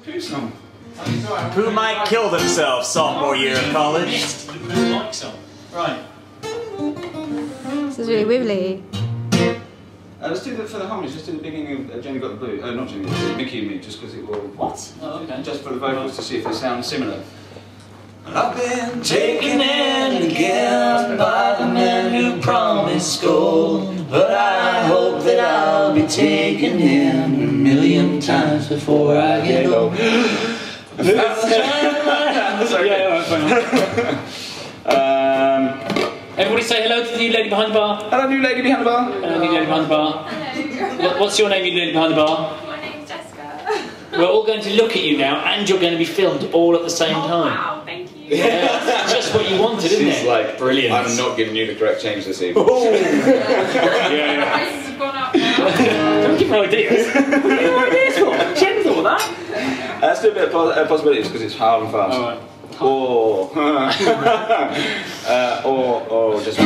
Pooh song. Pooh might kill themselves sophomore year of college. Yes, the Pooh Mike song. Right. This is really wibbly. Let's do that for the harmonies. Just do the beginning of Jenny Got the Blue. Not Jenny, Mickey and Me, just because it will. What? Oh, okay. Just for the vocals to see if they sound similar. I've been taken in again by the man who promised gold, but I hope that I'll be taken in a million times before I get old. Everybody say hello to the new lady behind the bar. Hello, new lady behind the bar. Hello, new lady behind the bar. Hello. What's your name, new lady behind the bar? My name's Jessica. We're all going to look at you now, and you're going to be filmed all at the same time. Wow, thank you. Yeah, that's just what you wanted, isn't it? She's like, brilliant. I'm not giving you the correct change this evening. Yeah. Prices have gone up now. Don't give her ideas. What are your ideas for? She hadn't thought of that. Let's do a bit of possibilities because it's hard and fast. Alright. Or just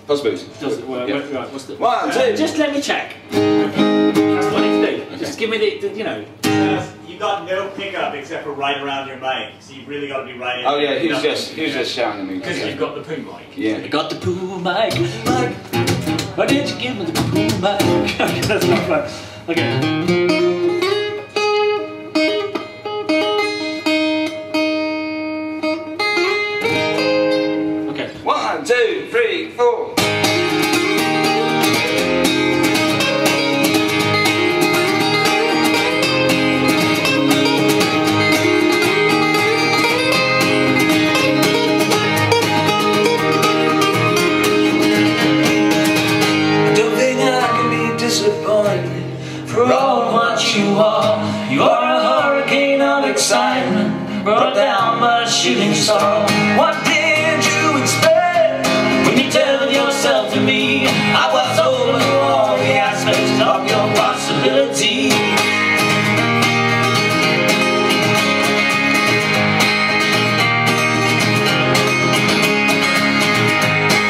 possibilities. Does it work? Yeah. Right, what's the... 1, 2. Just let me check. That's what I need to do. Just give me the, you know. You got no pickup except for right around your mic, so you really got to be right in. Oh yeah, he was just shouting at me. Because you've got the Pooh mic. Yeah. I got the Pooh mic. Why did you give me the Pooh mic? That's not fun. Okay. Okay. 1, 2, 3, 4. For all what you are a hurricane of excitement, brought down by a shooting star. What did you expect when you told yourself to me? I was over all the aspects of your possibility.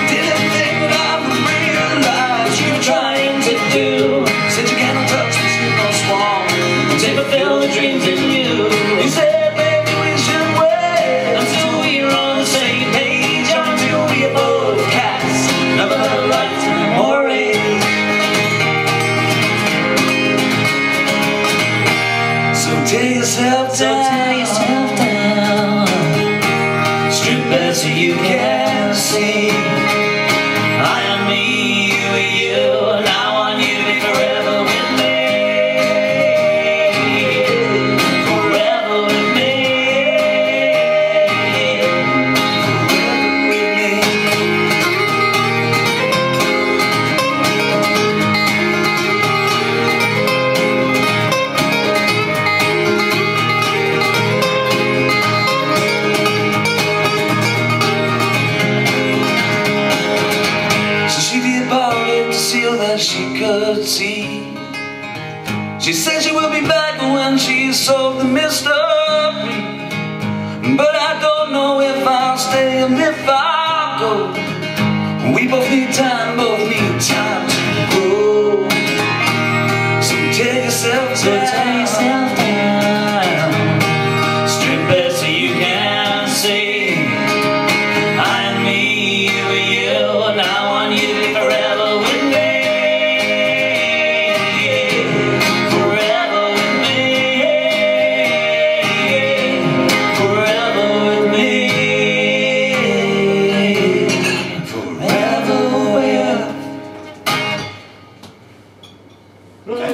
Didn't think that I would realize you were trying to do. Said you cannot touch me, slip or swan, take fulfill the dreams in you. You said, baby, we should wait until we're on the same page, until we are both cats of a lifetime or age. So tear yourself down, strip bare so you can see. I am me, you are you, and I want you to be forever with me. Forever with me. Forever with me. So she departed to seal that she could see. She said she will be back when she solved the mystery, but I don't know if I'll stay and if I'll go. We both need time, both need time to grow. So tear yourself down, strip bare so you can see. I am me, you are you, and I want you to be forever with me. Forever with me. Forever with me. Forever with me. Okay.